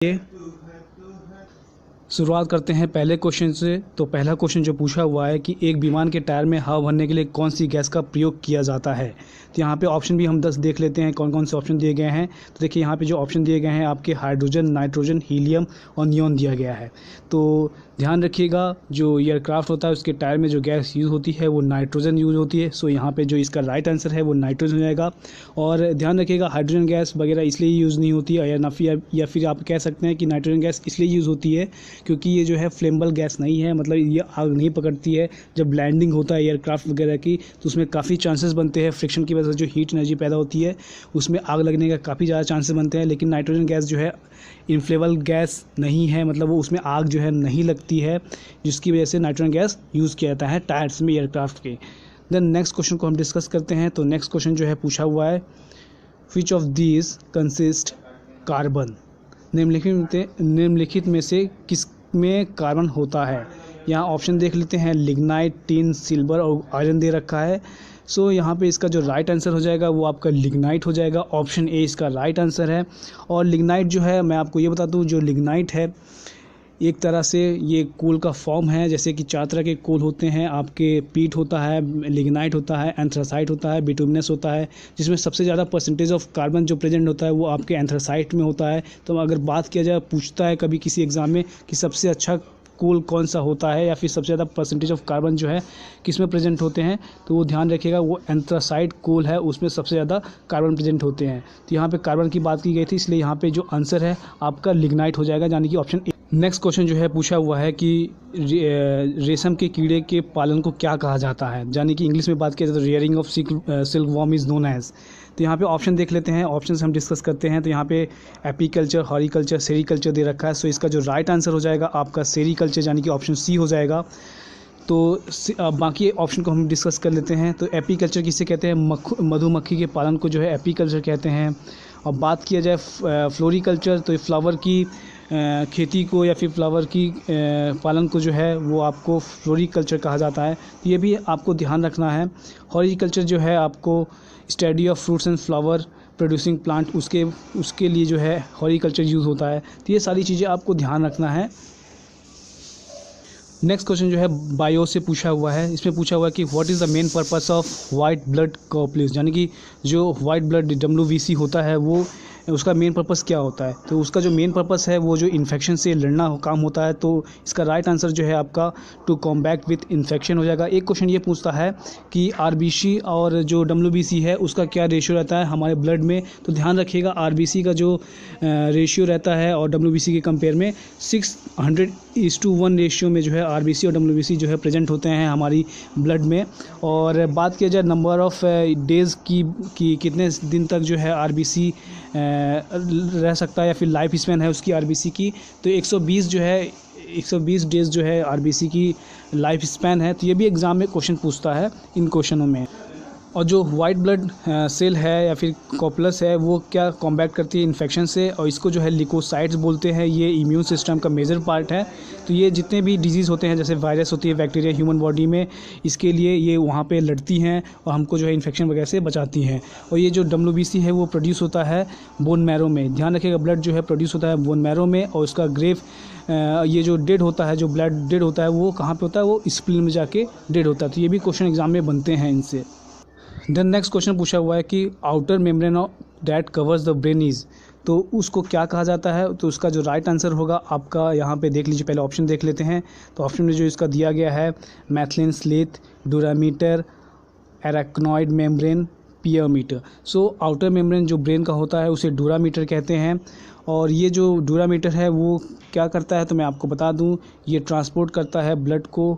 ये शुरुआत करते हैं पहले क्वेश्चन से। तो पहला क्वेश्चन जो पूछा हुआ है कि एक विमान के टायर में हवा भरने के लिए कौन सी गैस का प्रयोग किया जाता है। तो यहाँ पे ऑप्शन भी हम 10 देख लेते हैं कौन कौन से ऑप्शन दिए गए हैं। तो देखिए यहाँ पे जो ऑप्शन दिए गए हैं आपके हाइड्रोजन, नाइट्रोजन, हीलियम और नियॉन दिया गया है। तो ध्यान रखिएगा जो एयरक्राफ्ट होता है उसके टायर में जो गैस यूज़ होती है वो नाइट्रोजन यूज़ होती है। सो यहाँ पे जो इसका राइट आंसर है वो नाइट्रोजन हो जाएगा। और ध्यान रखिएगा हाइड्रोजन गैस वगैरह इसलिए यूज़ नहीं होती है या फिर आप कह सकते हैं कि नाइट्रोजन गैस इसलिए यूज़ होती है क्योंकि ये जो है फ्लेमेबल गैस नहीं है, मतलब ये आग नहीं पकड़ती है। जब लैंडिंग होता है एयरक्राफ्ट वगैरह की तो उसमें काफ़ी चांसेस बनते हैं, फ्रिक्शन की वजह से जो हीट एनर्जी पैदा होती है उसमें आग लगने का काफ़ी ज़्यादा चांसेस बनते हैं। लेकिन नाइट्रोजन गैस जो है इनफ्लेमेबल गैस नहीं है, मतलब वो उसमें आग जो है नहीं लगती है, जिसकी वजह से नाइट्रोजन गैस यूज़ किया जाता है टायर्स में एयरक्राफ्ट के। देन नेक्स्ट क्वेश्चन को हम डिस्कस करते हैं। तो नेक्स्ट क्वेश्चन जो है पूछा हुआ है which of these consist carbon. निम्नलिखित में से किस में कार्बन होता है। यहाँ ऑप्शन देख लेते हैं, लिग्नाइट, टिन, सिल्वर और आयरन दे रखा है। सो यहाँ पे इसका जो राइट आंसर हो जाएगा वो आपका लिग्नाइट हो जाएगा। ऑप्शन ए इसका राइट आंसर है। और लिग्नाइट जो है मैं आपको ये बता दूँ, जो लिग्नाइट है एक तरह से ये कोल का फॉर्म है। जैसे कि 4 तरह के कोल होते हैं आपके, पीट होता है, लिग्नाइट होता है, एंथ्रासाइट होता है, बिटुमिनस होता है, जिसमें सबसे ज़्यादा परसेंटेज ऑफ कार्बन जो प्रेजेंट होता है वो आपके एंथ्रासाइट में होता है। तो अगर बात किया जाए, पूछता है कभी किसी एग्ज़ाम में कि सबसे अच्छा कोल कौन सा होता है या फिर सबसे ज़्यादा परसेंटेज ऑफ कार्बन जो है किस में प्रेजेंट होते हैं, तो वो ध्यान रखिएगा वो एंथ्रासाइट कोल है, उसमें सबसे ज़्यादा कार्बन प्रेजेंट होते हैं। तो यहाँ पे कार्बन की बात की गई थी, इसलिए यहाँ पे जो आंसर है आपका लिग्नाइट हो जाएगा, यानी कि ऑप्शन ए। नेक्स्ट क्वेश्चन जो है पूछा हुआ है कि रेशम के कीड़े के पालन को क्या कहा जाता है, यानी कि इंग्लिश में बात किया जाए तो rearing of silk worm is known as. तो यहाँ पे ऑप्शन देख लेते हैं, ऑप्शन हम डिस्कस करते हैं। तो यहाँ पे एपीकल्चर, हॉरिकल्चर, सेरीकल्चर दे रखा है। सो इसका जो राइट आंसर हो जाएगा आपका सेरीकल्चर, यानी कि ऑप्शन सी हो जाएगा। तो बाकी ऑप्शन को हम डिस्कस कर लेते हैं। तो एपीकल्चर किसे कहते हैं, मधुमक्खी के पालन को जो है एपीकल्चर कहते हैं। और बात किया जाए फ्लोरिकल्चर, तो फ्लावर की खेती को या फिर फ्लावर की पालन को जो है वो आपको फ्लोरिकल्चर कहा जाता है। तो ये भी आपको ध्यान रखना है। हॉरिकल्चर जो है आपको study of fruits and flower producing plant, उसके लिए जो है हॉरिकल्चर यूज़ होता है। तो ये सारी चीज़ें आपको ध्यान रखना है। नेक्स्ट क्वेश्चन जो है बायो से पूछा हुआ है। इसमें पूछा हुआ है कि what is the main purpose of white blood corpus, यानी कि जो वाइट ब्लड WBC होता है वो उसका मेन पर्पस क्या होता है। तो उसका जो मेन पर्पस है वो जो इन्फेक्शन से लड़ना काम होता है। तो इसका राइट आंसर जो है आपका टू कॉम्बैट विथ इन्फेक्शन हो जाएगा। एक क्वेश्चन ये पूछता है कि RBC और जो WBC है उसका क्या रेशियो रहता है हमारे ब्लड में। तो ध्यान रखिएगा RBC का जो रेशियो रहता है और WBC के कंपेयर में 600:1 रेशियो में जो है RBC और WBC जो है प्रेजेंट होते हैं हमारी ब्लड में। और बात किया जाए नंबर ऑफ़ डेज़ की कितने दिन तक जो है RBC रह सकता है या फिर लाइफ स्पैन है उसकी RBC की, तो 120 डेज़ जो है RBC की लाइफ स्पैन है। तो ये भी एग्ज़ाम में क्वेश्चन पूछता है इन क्वेश्चनों में। और जो वाइट ब्लड सेल है या फिर कॉर्पस है वो क्या कॉम्बैट करती है इन्फेक्शन से, और इसको जो है लिकोसाइट्स बोलते हैं। ये इम्यून सिस्टम का मेजर पार्ट है। तो ये जितने भी डिजीज़ होते हैं जैसे वायरस होती है, बैक्टीरिया ह्यूमन बॉडी में, इसके लिए ये वहाँ पे लड़ती हैं और हमको जो है इन्फेक्शन वगैरह से बचाती हैं। और ये जो WBC है वो प्रोड्यूस होता है बोन मैरो में। ध्यान रखिएगा ब्लड जो है प्रोड्यूस होता है बोन मैरो में, और उसका ये जो डेड होता है, जो ब्लड डेड होता है वो कहाँ पे होता है, वो स्प्लीन में जाके डेड होता है। तो ये भी क्वेश्चन एग्जाम में बनते हैं इनसे। देन नेक्स्ट क्वेश्चन पूछा हुआ है कि outer membrane of that covers the brain is, तो उसको क्या कहा जाता है। तो उसका जो राइट आंसर होगा आपका यहाँ पे देख लीजिए, पहले ऑप्शन देख लेते हैं। तो ऑप्शन में जो इसका दिया गया है myelin sheath, duramater, arachnoid membrane, piamater. So outer membrane जो ब्रेन का होता है उसे डूरामीटर कहते हैं। और ये जो डूरामीटर है वो क्या करता है, तो मैं आपको बता दूँ, ये ट्रांसपोर्ट करता है ब्लड को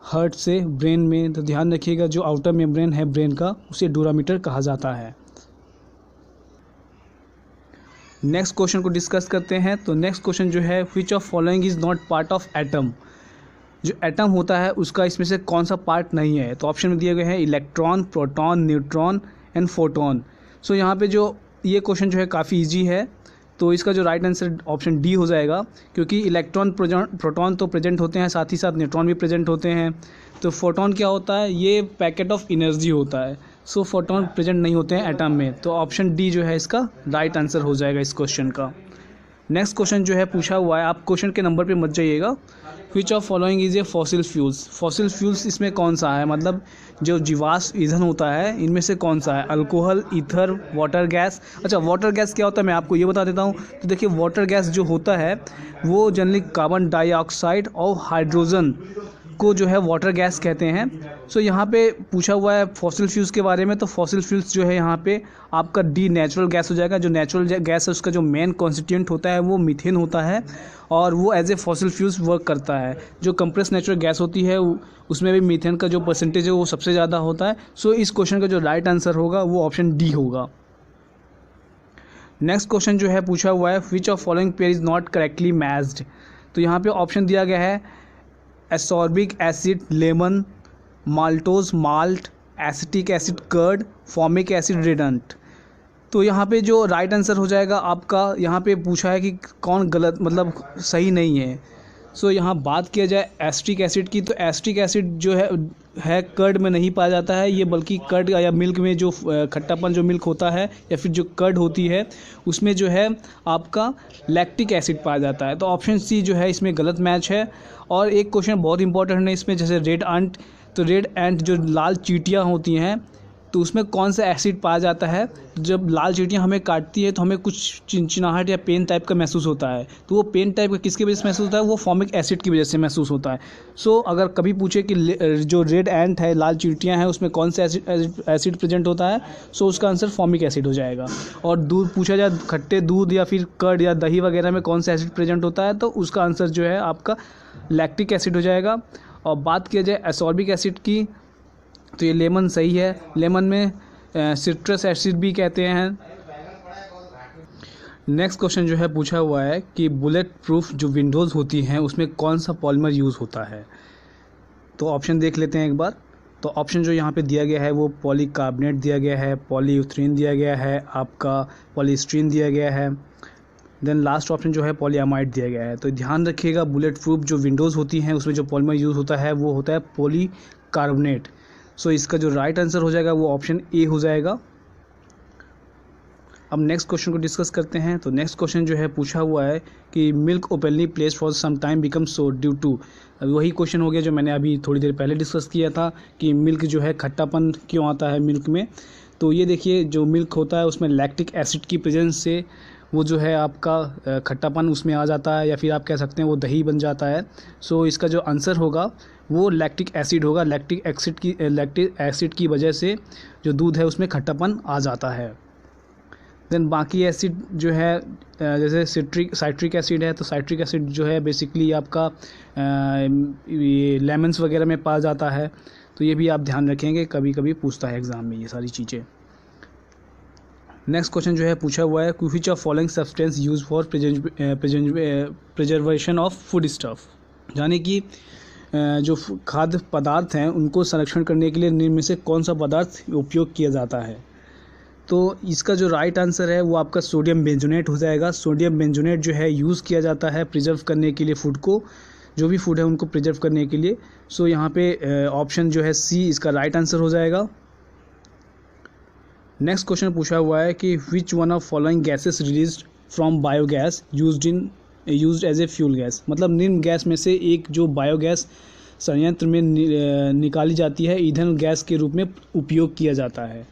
हार्ट से ब्रेन में। तो ध्यान रखिएगा जो आउटर मेम्ब्रेन है ब्रेन का उसे डूरामीटर कहा जाता है। नेक्स्ट क्वेश्चन को डिस्कस करते हैं। तो नेक्स्ट क्वेश्चन जो है which of following is not part of atom. जो एटम होता है उसका इसमें से कौन सा पार्ट नहीं है। तो ऑप्शन में दिए गए हैं electron, proton, neutron and photon. So यहाँ पे जो ये क्वेश्चन जो है काफ़ी ईजी है। तो इसका जो राइट आंसर ऑप्शन डी हो जाएगा, क्योंकि इलेक्ट्रॉन, प्रोटॉन तो प्रेजेंट होते हैं, साथ ही साथ न्यूट्रॉन भी प्रेजेंट होते हैं। तो फोटोन क्या होता है, ये पैकेट ऑफ एनर्जी होता है। सो फोटोन प्रेजेंट नहीं होते हैं एटम में। तो ऑप्शन डी जो है इसका राइट आंसर हो जाएगा इस क्वेश्चन का। नेक्स्ट क्वेश्चन जो है पूछा हुआ है, आप क्वेश्चन के नंबर पे मत जाइएगा। विच of following is a fossil fuels. Fossil fuels इसमें कौन सा है, मतलब जो जीवाश्म ईंधन होता है इनमें से कौन सा है? Alcohol, ether, water gas. अच्छा, वाटर गैस क्या होता है मैं आपको ये बता देता हूँ। तो देखिए, वाटर गैस जो होता है वो जनरली कार्बन डाइऑक्साइड और हाइड्रोजन को जो है वाटर गैस कहते हैं। सो यहाँ पे पूछा हुआ है फॉसिल फ्यूल्स के बारे में, तो फॉसिल फ्यूल्स जो है यहाँ पे आपका डी नेचुरल गैस हो जाएगा। जो नेचुरल गैस है उसका जो मेन कॉन्स्टिट्यूएंट होता है वो मीथेन होता है और वो as a fossil fuels work करता है। जो कंप्रेस नेचुरल गैस होती है उसमें भी मीथेन का जो परसेंटेज है वो सबसे ज़्यादा होता है। सो इस क्वेश्चन का जो राइट आंसर होगा वो ऑप्शन डी होगा। नेक्स्ट क्वेश्चन जो है पूछा हुआ है, which of following pair is not correctly matched. तो यहाँ पे ऑप्शन दिया गया है ascorbic acid lemon, maltose malt, acetic acid curd, formic acid red ant. तो यहाँ पे जो राइट आंसर हो जाएगा आपका, यहाँ पे पूछा है कि कौन गलत मतलब सही नहीं है। सो यहाँ बात किया जाए एसिटिक एसिड की, तो एसिटिक एसिड जो है कर्ड में नहीं पाया जाता है ये, बल्कि कर्ड या मिल्क में जो खट्टापन जो मिल्क होता है या फिर जो कर्ड होती है उसमें जो है आपका लैक्टिक एसिड पाया जाता है। तो ऑप्शन सी जो है इसमें गलत मैच है। और एक क्वेश्चन बहुत इंपॉर्टेंट है इसमें, जैसे रेड एंट, तो रेड एंट जो लाल चींटियाँ होती हैं तो उसमें कौन सा एसिड पाया जाता है? जब लाल चींटियाँ हमें काटती है तो हमें कुछ चिनचिनाहट या पेन टाइप का महसूस होता है, तो वो पेन टाइप का किसकी वजह से महसूस होता है? वो फॉर्मिक एसिड की वजह से महसूस होता है। सो अगर कभी पूछे कि जो रेड एंट है, लाल चींटियाँ हैं, उसमें कौन सा एसिड प्रेजेंट होता है, सो उसका आंसर फॉर्मिक एसिड हो जाएगा। और दूध पूछा जाए, खट्टे दूध या फिर कर्ड या दही वगैरह में कौन सा एसिड प्रेजेंट होता है, तो उसका आंसर जो है आपका लैक्टिक एसिड हो जाएगा। और बात किया जाए एसॉर्बिक एसिड की, तो ये लेमन सही है। लेमन में सिट्रस एसिड भी कहते हैं। नेक्स्ट क्वेश्चन जो है पूछा हुआ है कि बुलेट प्रूफ जो विंडोज़ होती हैं उसमें कौन सा पॉलीमर यूज़ होता है। तो ऑप्शन देख लेते हैं एक बार। तो ऑप्शन जो यहाँ पे दिया गया है वो पॉलीकार्बोनेट दिया गया है, पॉलीयूथरीन दिया गया है, आपका पॉलीस्टीरीन दिया गया है, देन लास्ट ऑप्शन जो है पॉलीअमाइड दिया गया है। तो ध्यान रखिएगा, बुलेट प्रूफ जो विंडोज़ होती हैं उसमें जो पॉलीमर यूज़ होता है वो होता है पॉलीकार्बोनेट। सो इसका जो राइट आंसर हो जाएगा वो ऑप्शन ए हो जाएगा। अब नेक्स्ट क्वेश्चन को डिस्कस करते हैं। तो नेक्स्ट क्वेश्चन जो है पूछा हुआ है कि milk openly place for some time become so due to. वही क्वेश्चन हो गया जो मैंने अभी थोड़ी देर पहले डिस्कस किया था कि मिल्क जो है खट्टापन क्यों आता है मिल्क में। तो ये देखिए, जो मिल्क होता है उसमें लैक्टिक एसिड की प्रेजेंस से वो जो है आपका खट्टापन उसमें आ जाता है, या फिर आप कह सकते हैं वो दही बन जाता है। सो इसका जो आंसर होगा वो लैक्टिक एसिड होगा। लैक्टिक एसिड की वजह से जो दूध है उसमें खट्टापन आ जाता है। देन बाकी एसिड जो है जैसे साइट्रिक एसिड है, तो साइट्रिक एसिड जो है बेसिकली आपका ये लेमन्स वगैरह में पाया जाता है। तो ये भी आप ध्यान रखेंगे, कभी कभी पूछता है एग्ज़ाम में ये सारी चीज़ें। नेक्स्ट क्वेश्चन जो है पूछा हुआ है, which of following substance use for preservation of food stuff. यानी कि जो खाद्य पदार्थ हैं उनको संरक्षण करने के लिए निम्न में से कौन सा पदार्थ उपयोग किया जाता है। तो इसका जो राइट आंसर है वो आपका सोडियम बेंजोनेट हो जाएगा। सोडियम बेंजोनेट जो है यूज़ किया जाता है प्रिजर्व करने के लिए फूड को, जो भी फूड है उनको प्रिजर्व करने के लिए। सो यहाँ पे ऑप्शन जो है सी इसका राइट आंसर हो जाएगा। नेक्स्ट क्वेश्चन पूछा हुआ है कि which one of following gases released from biogas used as a fuel gas. मतलब निम्न गैस में से एक जो बायोगैस संयंत्र में निकाली जाती है ईंधन गैस के रूप में उपयोग किया जाता है।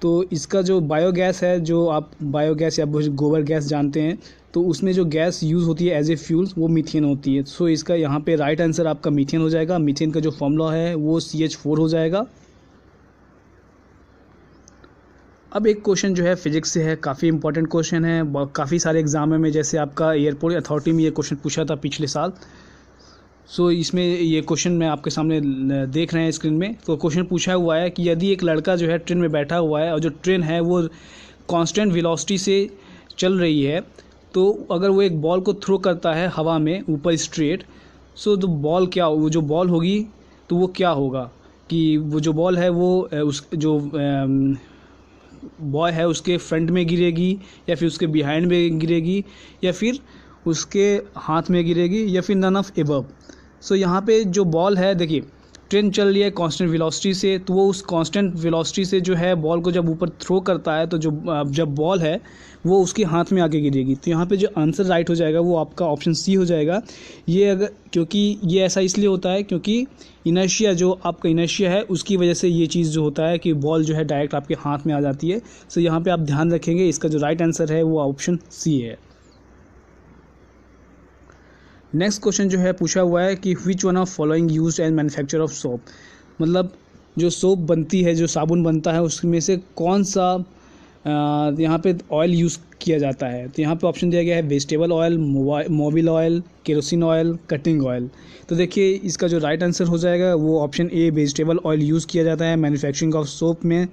तो इसका जो बायोगैस है, जो आप बायोगैस या गोबर गैस जानते हैं, तो उसमें जो गैस यूज़ होती है एज ए फ्यूल वो मीथेन होती है। सो इसका यहाँ पे राइट आंसर आपका मीथेन हो जाएगा। मीथेन का जो फॉर्मूला है वो CH4 हो जाएगा। अब एक क्वेश्चन जो है फिजिक्स से है, काफ़ी इंपॉर्टेंट क्वेश्चन है। काफ़ी सारे एग्जाम में, जैसे आपका एयरपोर्ट अथॉरिटी में ये क्वेश्चन पूछा था पिछले साल। सो इसमें ये क्वेश्चन मैं आपके सामने देख रहे हैं स्क्रीन में। तो क्वेश्चन पूछा हुआ है कि यदि एक लड़का जो है ट्रेन में बैठा हुआ है और जो ट्रेन है वो कांस्टेंट वेलोसिटी से चल रही है, तो अगर वो एक बॉल को थ्रो करता है हवा में ऊपर स्ट्रेट, सो तो बॉल क्या, वो जो बॉल होगी तो वो क्या होगा कि वो जो बॉल है वो उस जो बॉय है उसके फ्रंट में गिरेगी, या फिर उसके बिहाइंड में गिरेगी, या फिर उसके हाथ में गिरेगी, या फिर नन ऑफ एबव। सो यहाँ पे जो बॉल है, देखिए ट्रेन चल रही है कांस्टेंट वेलोसिटी से, तो वो उस कांस्टेंट वेलोसिटी से जो है बॉल को जब ऊपर थ्रो करता है तो जब बॉल है वो उसके हाथ में आके गिरेगी। तो यहाँ पे जो आंसर राइट हो जाएगा वो आपका ऑप्शन सी हो जाएगा। ये अगर क्योंकि ये ऐसा इसलिए होता है क्योंकि इनर्शिया जो आपका इनर्शिया है उसकी वजह से ये चीज़ जो होता है कि बॉल जो है डायरेक्ट आपके हाथ में आ जाती है। सो यहाँ पे आप ध्यान रखेंगे, इसका जो राइट आंसर है वो ऑप्शन सी है। नेक्स्ट क्वेश्चन जो है पूछा हुआ है कि which one of following used as manufacture of soap, मतलब जो सोप बनती है, जो साबुन बनता है, उसमें से कौन सा यहाँ पे ऑयल यूज़ किया जाता है। तो यहाँ पे ऑप्शन दिया गया है vegetable oil, Mobil oil, kerosene oil, cutting oil. तो देखिए इसका जो राइट आंसर हो जाएगा वो option A vegetable oil use किया जाता है मैन्युफैक्चरिंग ऑफ सोप में।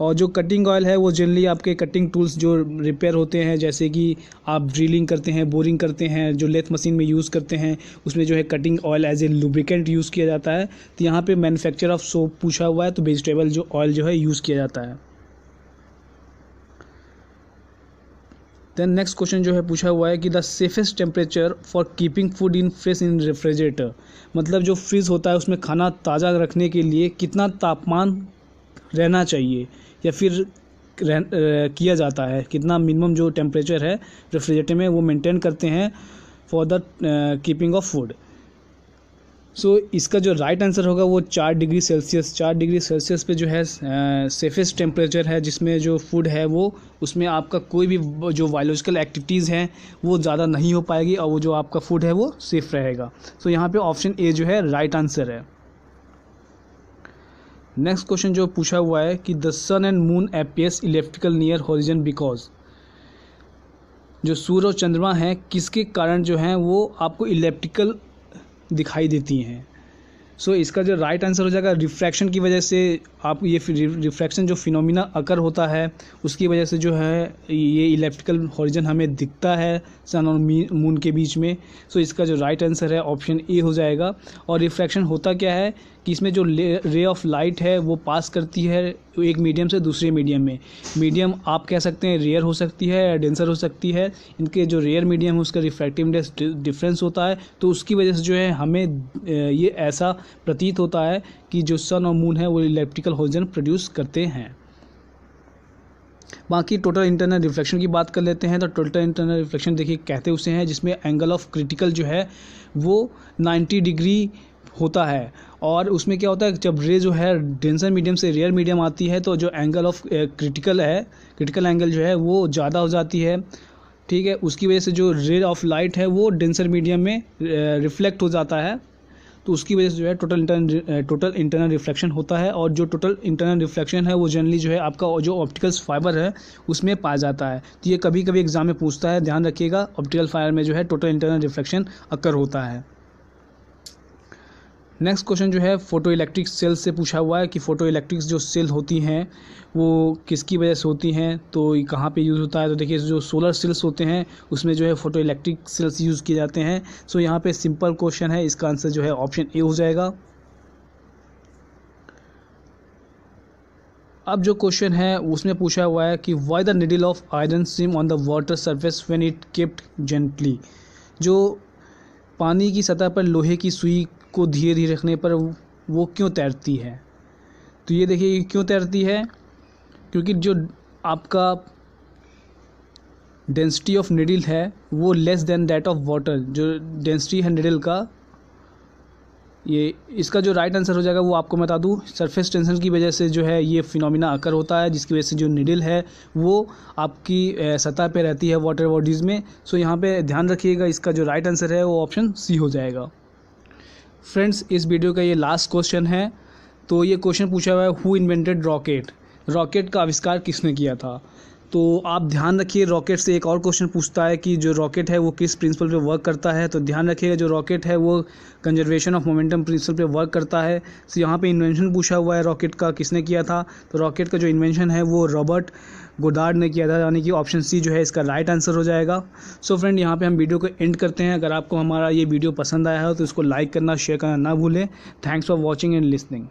और जो कटिंग ऑयल है वो जनरली आपके कटिंग टूल्स जो रिपेयर होते हैं, जैसे कि आप ड्रिलिंग करते हैं, बोरिंग करते हैं, जो लेथ मशीन में यूज़ करते हैं, उसमें जो है cutting oil as a lubricant use किया जाता है। तो यहाँ पे मैन्युफैक्चर ऑफ सोप पूछा हुआ है तो वेजिटेबल जो ऑयल जो है यूज़ किया जाता है। देन नेक्स्ट क्वेश्चन जो है पूछा हुआ है कि the safest temperature for keeping food in fresh in refrigerator, मतलब जो फ्रीज होता है उसमें खाना ताज़ा रखने के लिए कितना तापमान रहना चाहिए या फिर किया जाता है, कितना मिनिमम जो टेम्परेचर है रेफ्रिजरेटर में वो मेंटेन करते हैं for the keeping of food. So इसका जो राइट आंसर होगा वो 4 डिग्री सेल्सियस। 4 डिग्री सेल्सियस पे जो है सेफेस्ट टेम्परेचर है, जिसमें जो फूड है वो उसमें आपका कोई भी जो बायोलॉजिकल एक्टिविटीज़ हैं वो ज़्यादा नहीं हो पाएगी और वो जो आपका फूड है वो सेफ़ रहेगा। सो यहाँ पे ऑप्शन ए जो है राइट आंसर है। नेक्स्ट क्वेश्चन जो पूछा हुआ है कि the sun and moon appears elliptical near horizon because, जो सूर्य और चंद्रमा हैं किसके कारण जो हैं वो आपको इलेप्टिकल दिखाई देती हैं। सो इसका जो राइट आंसर हो जाएगा रिफ्रैक्शन की वजह से। आप ये रिफ्रैक्शन जो फिनोमिना अकर होता है उसकी वजह से जो है ये इलेप्टिकल हॉरिजन हमें दिखता है सन और मून के बीच में। सो इसका जो राइट आंसर है ऑप्शन ए हो जाएगा। और रिफ्रैक्शन होता क्या है कि इसमें जो रे ऑफ लाइट है वो पास करती है एक मीडियम से दूसरे मीडियम में। मीडियम आप कह सकते हैं रेयर हो सकती है या डेंसर हो सकती है। इनके जो रेयर मीडियम है उसका रिफ्रैक्टिव इंडेक्स डिफरेंस होता है, तो उसकी वजह से जो है हमें ये ऐसा प्रतीत होता है कि जो सन और मून है वो इलेप्टिकल हॉरिजन प्रोड्यूस करते हैं। बाकी टोटल इंटरनल रिफ्लेक्शन की बात कर लेते हैं। तो टोटल इंटरनल रिफ्लेक्शन देखिए कहते उसे हैं जिसमें एंगल ऑफ क्रिटिकल जो है वो 90 डिग्री होता है। और उसमें क्या होता है जब रे जो है डेंसर मीडियम से रेयर मीडियम आती है तो जो एंगल ऑफ क्रिटिकल है, क्रिटिकल एंगल जो है वो ज़्यादा हो जाती है, ठीक है। उसकी वजह से जो रे ऑफ लाइट है वो डेंसर मीडियम में रिफ्लेक्ट हो जाता है, तो उसकी वजह से जो है टोटल इंटरनल रिफ्लेक्शन होता है। और जो टोटल इंटरनल रिफ्लेक्शन है वो जनरली जो है आपका जो ऑप्टिकल फाइबर है उसमें पाया जाता है। तो ये कभी कभी एग्जाम में पूछता है, ध्यान रखिएगा। ऑप्टिकल फाइबर में जो है टोटल इंटरनल रिफ्लेक्शन अकर होता है। नेक्स्ट क्वेश्चन जो है फोटो इलेक्ट्रिक सेल से पूछा हुआ है कि फोटो इलेक्ट्रिक जो सेल होती हैं वो किसकी वजह से होती हैं, तो कहाँ पे यूज़ होता है। तो देखिए जो सोलर सेल्स होते हैं उसमें जो है फोटो इलेक्ट्रिक सेल्स यूज़ किए जाते हैं। सो यहाँ पे सिंपल क्वेश्चन है, इसका आंसर जो है ऑप्शन ए हो जाएगा। अब जो क्वेश्चन है उसमें पूछा हुआ है कि why the needle of iron swim on the water surface when it kept gently, जो पानी की सतह पर लोहे की सुई को धीरे धीरे रखने पर वो क्यों तैरती है। तो ये देखिए क्यों तैरती है, क्योंकि जो आपका डेंसिटी ऑफ निडल है वो less than that of water, जो डेंसिटी है निडल का, ये इसका जो राइट आंसर हो जाएगा वो आपको बता दूँ सरफेस टेंशन की वजह से जो है ये फिनोमिना अकर होता है, जिसकी वजह से जो निडल है वो आपकी सतह पे रहती है वाटर बॉडीज़ में। सो यहाँ पे ध्यान रखिएगा, इसका जो राइट आंसर है वो ऑप्शन सी हो जाएगा। फ्रेंड्स इस वीडियो का ये लास्ट क्वेश्चन है। तो ये क्वेश्चन पूछा हुआ है हु इन्वेंटेड रॉकेट, रॉकेट का आविष्कार किसने किया था। तो आप ध्यान रखिए, रॉकेट से एक और क्वेश्चन पूछता है कि जो रॉकेट है वो किस प्रिंसिपल पे वर्क करता है। तो ध्यान रखिएगा जो रॉकेट है वो कंजर्वेशन ऑफ मोमेंटम प्रिंसिपल पे वर्क करता है। तो यहाँ पे इन्वेंशन पूछा हुआ है रॉकेट का किसने किया था। तो रॉकेट का जो इन्वेंशन है वो रॉबर्ट गोडार्ड ने किया था, यानी कि ऑप्शन सी जो है इसका राइट आंसर हो जाएगा। सो फ्रेंड यहाँ पे हम वीडियो को एंड करते हैं। अगर आपको हमारा ये वीडियो पसंद आया हो तो इसको लाइक करना, शेयर करना ना भूलें। Thanks for watching and listening.